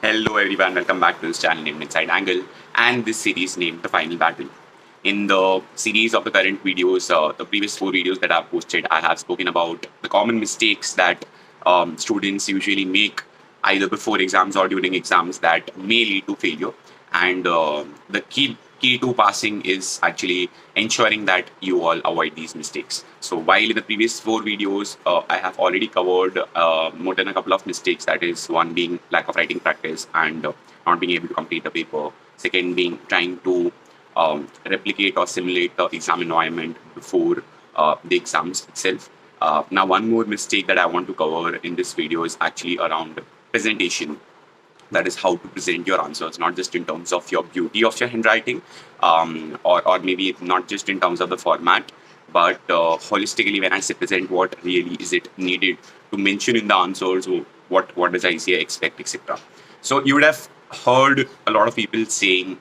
Hello everyone, welcome back to this channel named Inside Angle and this series named The Final Battle. In the series of the current videos, the previous 4 videos that I've posted, I have spoken about the common mistakes that students usually make either before exams or during exams that may lead to failure. And the key to passing is actually ensuring that you all avoid these mistakes. So while in the previous 4 videos, I have already covered more than a couple of mistakes. That is, one being lack of writing practice and not being able to complete the paper. Second being trying to replicate or simulate the exam environment before the exams itself. Now, one more mistake that I want to cover in this video is actually around presentation. That is how to present your answers, not just in terms of your beauty of your handwriting, or maybe not just in terms of the format, but holistically, when I say present, what really is it needed to mention in the answers, what does ICA expect, etc. So you would have heard a lot of people saying,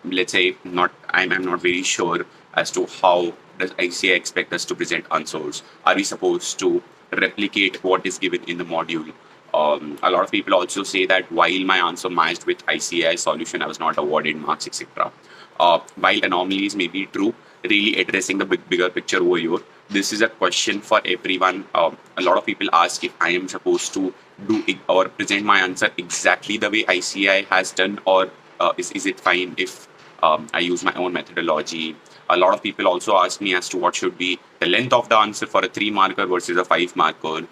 let's say, I'm not very sure as to how does ICA expect us to present answers. Are we supposed to replicate what is given in the module? A lot of people also say that while my answer matched with ICAI solution, I was not awarded marks, etc. While anomalies may be true, really addressing the bigger picture over here, this is a question for everyone. A lot of people ask if I am supposed to do or present my answer exactly the way ICAI has done, or is it fine if I use my own methodology? A lot of people also ask me as to what should be the length of the answer for a 3-marker versus a 5-marker,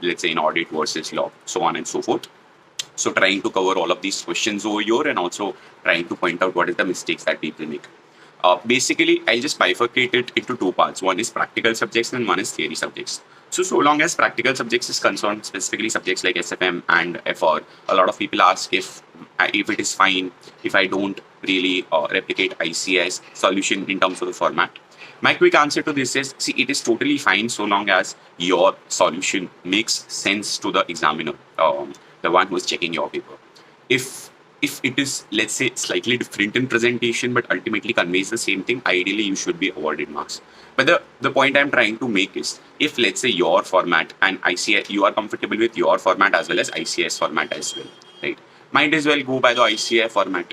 let's say in audit versus law, so on and so forth. So trying to cover all of these questions over here and also trying to point out what is the mistakes that people make. Basically, I'll just bifurcate it into 2 parts. One is practical subjects and one is theory subjects. So long as practical subjects is concerned, specifically subjects like SFM and FR, a lot of people ask if it is fine if I don't really replicate ICAI's solution in terms of the format. My quick answer to this is, see, it is totally fine so long as your solution makes sense to the examiner, the one who is checking your paper. If it is, let's say, slightly different in presentation but ultimately conveys the same thing, ideally you should be awarded marks. But the point I'm trying to make is, if let's say your format and ICAI, you are comfortable with your format as well as ICAI's format as well, right? Might as well go by the ICAI format,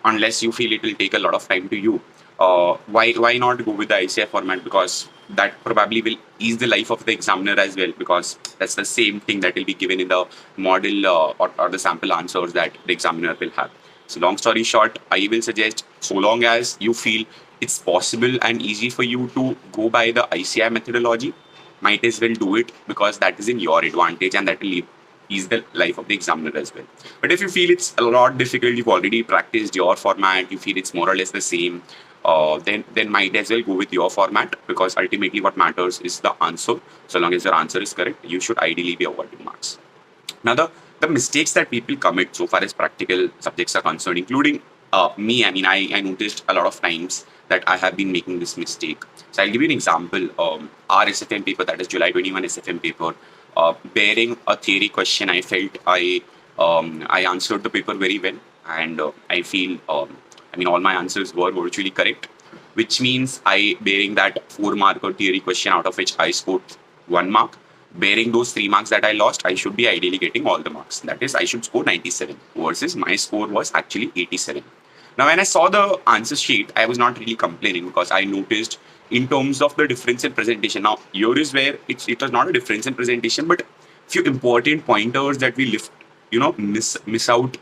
unless you feel it will take a lot of time to you. Why not go with the ICAI format? Because that probably will ease the life of the examiner as well, because that's the same thing that will be given in the model or the sample answers that the examiner will have. So long story short, I will suggest, so long as you feel it's possible and easy for you to go by the ICAI methodology, might as well do it, because that is in your advantage and that will ease the life of the examiner as well. But if you feel it's a lot difficult, you've already practiced your format, you feel it's more or less the same, then might as well go with your format, because ultimately what matters is the answer. So long as your answer is correct, you should ideally be awarded marks. Now, the mistakes that people commit so far as practical subjects are concerned, including me, I noticed a lot of times that I have been making this mistake. So I'll give you an example. Our SFM paper, that is July 21 SFM paper, bearing a theory question, I felt I answered the paper very well, and I feel all my answers were virtually correct, which means bearing that 4-marker theory question, out of which I scored 1 mark, bearing those 3 marks that I lost, I should be ideally getting all the marks. That is, I should score 97 versus my score was actually 87. Now, when I saw the answer sheet, I was not really complaining, because I noticed in terms of the difference in presentation. Now, here is where it was not a difference in presentation, but few important pointers that we miss out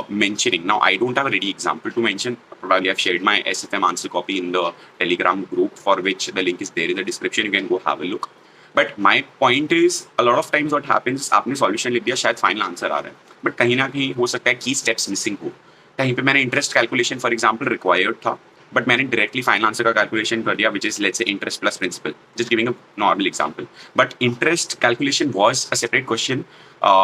mentioning. Now, I don't have a ready example to mention. Probably I've shared my SFM answer copy in the Telegram group, for which the link is there in the description. You can go have a look. But my point is, a lot of times what happens, आपने solution लिख दिया, शायद final answer आ रहा है, but कहीं ना कहीं हो सकता है key steps missing हो. कहीं पे मैंने interest calculation for example required था, but मैंने directly final answer का calculation कर दिया, which is let's say interest plus principal. Just giving a normal example. But interest calculation was a separate question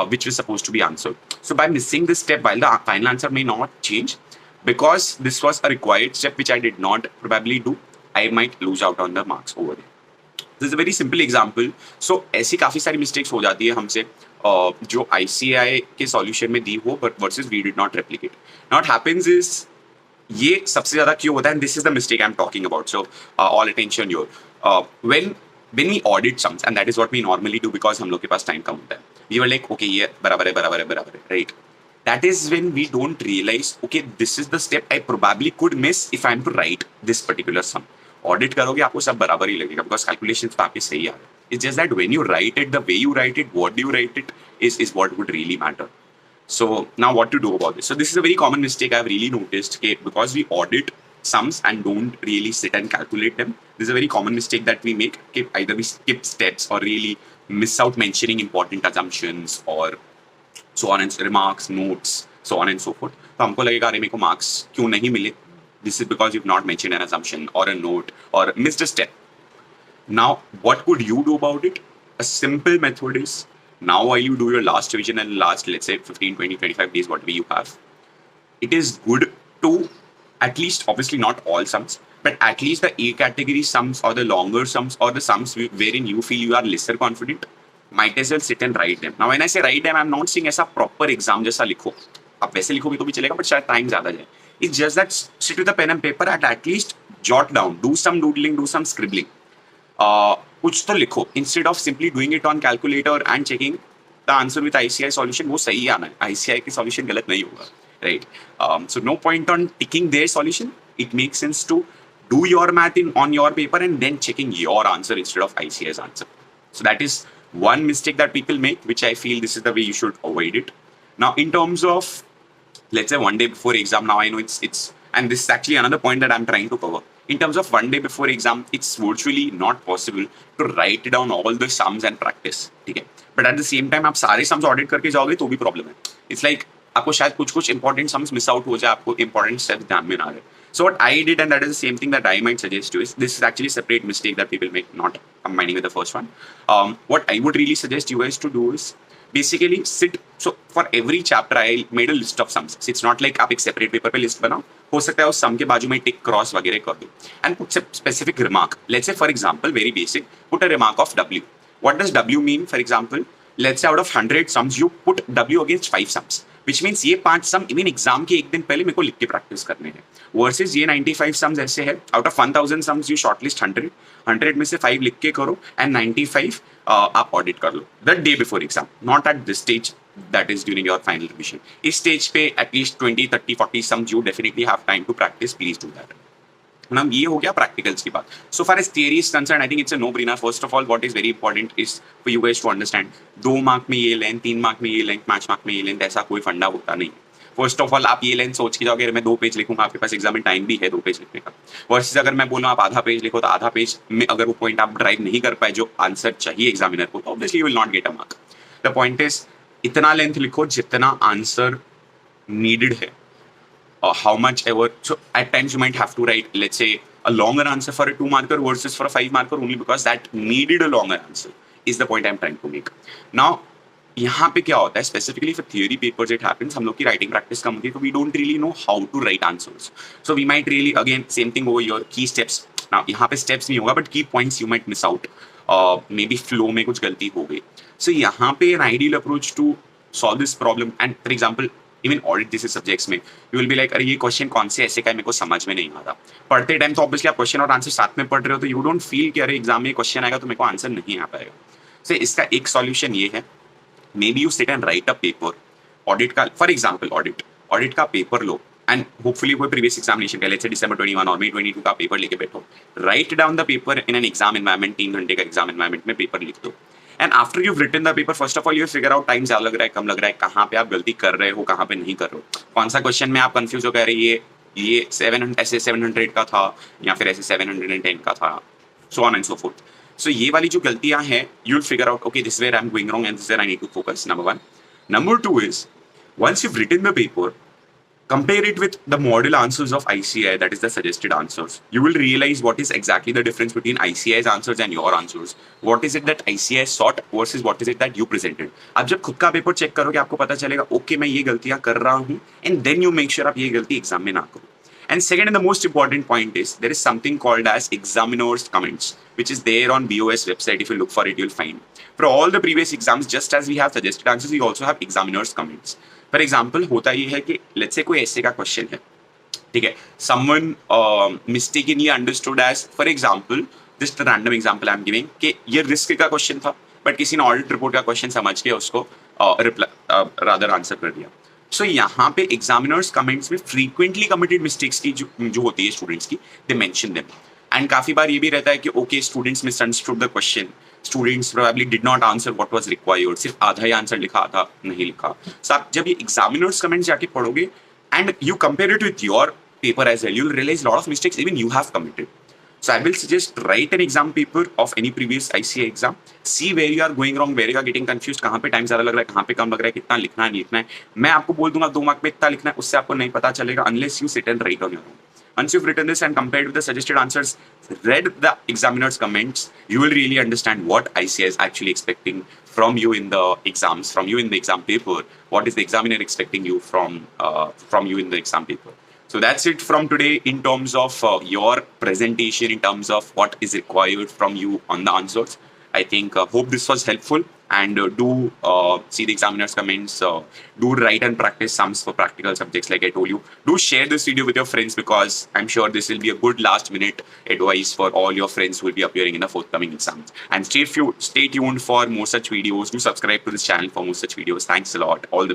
which was supposed to be answered. So by missing this step, while the final answer may not change, because this was a required step which I did not probably do, I might lose out on the marks over there. This is a very simple example. So ऐसी काफी सारी mistakes हो जाती है हमसे जो ICAI के solution में दी हो, but versus we did not replicate. Now what happens is, ये सबसे ज्यादा क्यों होता है, and this is the mistake I'm talking about. So all attention here. When when we audit sums, and that is what we normally do because हम लोग के पास time कम होता है, we were like, okay, ये बराबर है, बराबर है, बराबर है, right? That is when we don't realize, okay, this is the step I probably could miss if I'm to write this particular sum. Audit करोगे आपको सब बराबर ही लगेगा because calculations तो आपके सही आ रहे हैं. It's just that when you write it, the way you write it, what do you write it, is what would really matter. So now what to do about this? So this is a very common mistake I've really noticed, okay, because we audit sums and don't really sit and calculate them. This is a very common mistake that we make. Okay, either we skip steps or really miss out mentioning important assumptions or so on and remarks, notes, so on and so forth. तो हमको लगेगा अरे मेरे को marks क्यों नहीं मिले? This is because you've not mentioned an assumption or a note or missed a step. Now, what could you do about it? A simple method is, now while you do your last revision and last, let's say 15, 20, 25 days, whatever you have, it is good to at least, obviously not all sums, but at least the A category sums or the longer sums or the sums wherein you feel you are lesser confident, might as well sit and write them. Now, when I say write them, I'm not saying ऐसा proper exam जैसा लिखो. आप वैसे लिखोगे तो भी चलेगा, but शायद time ज़्यादा जाए. It's just that sit with a pen and paper and at least jot down, do some doodling, do some scribbling. कुछ तो लिखो instead of simply doing it on calculator and checking the answer with ICI solution. वो सही आना है, ICI की solution गलत नहीं होगा, right? So no point on ticking their solution. It makes sense to do your math on your paper and then checking your answer instead of ICI's answer. So that is one mistake that people make, which I feel this is the way you should avoid it. Now, in terms of, let's say, one day before exam, now I know it's and this is actually another point that I'm trying to cover. In terms of one day before exam, it's virtually not possible to write down all the sums and practice. ठीक है? But at the same time, आप सारे sums audit करके जाओगे तो भी problem है. It's like आपको शायद कुछ important sums miss out हो जाए, आपको important steps ध्यान में ना रहे. So what I did, and that is the same thing that I might suggest you, is this is actually a separate mistake that people make, not combining with the first one. What I would really suggest you guys to do is basically sit. So for every chapter, I made a list of sums. So it's not like आप एक separate paper पे list बनाओ. हो सकता है उस sum के बाजू में tick cross वगैरह कर दो. And put a specific remark. Let's say, for example, very basic, put a remark of W. What does W mean? For example, let's say out of 100 sums, you put W against 5 sums. Which means ये 5 sum even exam के एक दिन पहले मेरे को लिख के practice करने हैं. वर्सेस ये 95 sums ऐसे है, out of 1000 sums you shortlist 100 में से 5 लिख के करो and 95 आप ऑडिट कर लो the day before exam, not at this stage, that is during your final revision. इस स्टेज पे at least 20, 30, 40 sums you definitely have time to practice. Please do that. now ये हो गया practicals की बात. So far as theory is concerned, I think it's a no-brainer. First of all, what is very important is for you guys to understand, 2 mark में ये length, 3 mark में ये length, 5 mark में ये लेंथ, ऐसा कोई फंडा होता नहीं. फर्स्ट ऑफ ऑल आप ये लेंथ सोच के जाओगे, मैं 2 पेज लिखूंगा, आपके पास एग्जाम में टाइम भी है 2 पेज लिखने का. वर्सेस अगर मैं बोलूँ आप आधा पेज लिखो, तो आधा पेज में अगर वो पॉइंट आप ड्राइव नहीं कर पाए जो आंसर चाहिए एग्जामिनर को, तो obviously you will not get a mark. The point is इतना लेंथ लिखो जितना आंसर नीडेड है. How much ever, so at times you might have to write, let's say, a longer answer for a 2 marker versus for a 5 marker, only because that needed a longer answer is the point I'm trying to make. Now यहाँ पे क्या होता है, specifically for theory papers it happens, हम लोग की writing practice कम होती है, तो we don't really know how to write answers. So we might really, again same thing over here, key steps. Now यहाँ पे steps नहीं होगा, but key points you might miss out. Maybe flow में कुछ गलती हो गई. So यहाँ पे an ideal approach to solve this problem, and for example even audit जैसे सब्जेक्ट्स में यू विल बी लाइक, अरे ये क्वेश्चन कौन से ऐसे का है मेरे को समझ में नहीं आता. पढ़ते टाइम तो ऑब्वियसली आप क्वेश्चन और आंसर साथ में पढ़ रहे हो, तो यू डोंट फील कि अरे एग्जाम में क्वेश्चन आएगा तो मेरे को आंसर नहीं आ पाएगा. सो इसका एक सॉल्यूशन ये है, may be you sit and right a paper audit का. फॉर एग्जाम्पल ऑडिट का पेपर लो एंड होपफुली कोई प्रीवियस एग्जामिनेशन का, लेट्स से December 21 और May 22 का पेपर लेके बैठो. Write down the paper in an exam environment, 3 घंटे का एग्जाम एनवायरमेंट में पेपर लिख दो. And after you've written the paper, first of all you figure out time ज़्यादा लग रहा है, कम लग रहा है, कहाँ पे आप गलती कर रहे हो, कहाँ पे नहीं कर रहे हो, कौन सा क्वेश्चन में आप कंफ्यूज हो गए, अरे ये 700 ऐसे 700 का था या फिर ऐसे 710 का था, so on and so forth. So ये वाली जो गलतियाँ हैं, you'll figure out, okay, this is where I'm going wrong and this is where I need to focus. Number 1. Number 2 is, once you've written the paper, compare it with the model answers of ICI, that is the suggested answers. You will realize what is exactly the difference between ICI's answers and your answers. What is it that ICI sought versus what is it that you presented. आप जब खुद का paper check करोगे आपको पता चलेगा, okay मैं ये गलतियां कर रहा हूँ, and then you make sure आप ये गलती एग्जाम में ना करो. And second and the most important point is, there is something called as examiner's comments, which is there on BOS website. If you look for it, you'll find. For all the previous exams, just as we have suggested answers, we also have examiner's comments. For example होता ये है कि let's say कोई ऐसे का question है, ठीक है, someone mistakenly understood as, for example just random example I am giving कि ये रिस्क का क्वेश्चन था, बट किसी ने ऑडिट रिपोर्ट का क्वेश्चन समझ के उसको रादर आंसर कर दिया. सो यहाँ पे एग्जामिनर्स कमेंट्स में फ्रीक्वेंटली कमिटेड मिस्टेक्स की जो होती है स्टूडेंट्स की, दे मेंशन देम. एंड काफी बार ये भी रहता है कि okay students misunderstood the question, students probably did not answer what was required, सिर्फ आधा ही आंसर लिखा, आधा नहीं लिखा. सो आप जब ये एग्जामिनर्स कमेंट्स जाके पढ़ोगे and you compare it with your paper as well, you'll realize a lot of mistakes even you have committed. So I will suggest write an exam paper of any previous ICA exam, see where you are going wrong, where you are getting confused, कहाँ पे time ज्यादा लग रहा है, कहाँ पे कम लग रहा है, कितना लिखना है नहीं लिखना है. मैं आपको बोल दूंगा 2 मार्क पे इतना लिखना है, उससे आपको नहीं पता चलेगा unless you sit and write on your own. Once you've written this and compared with the suggested answers, read the examiner's comments, you will really understand what ICA is actually expecting from you in the exams, from you in the exam paper. What is the examiner expecting you from you in the exam paper? So that's it from today in terms of your presentation, in terms of what is required from you on the answers. I think hope this was helpful, and do see the examiner's comments. Do write and practice sums for practical subjects like I told you. Do share this video with your friends because I'm sure this will be a good last minute advice for all your friends who will be appearing in the forthcoming exams. And stay tuned for more such videos. Do subscribe to this channel for more such videos. Thanks a lot. All the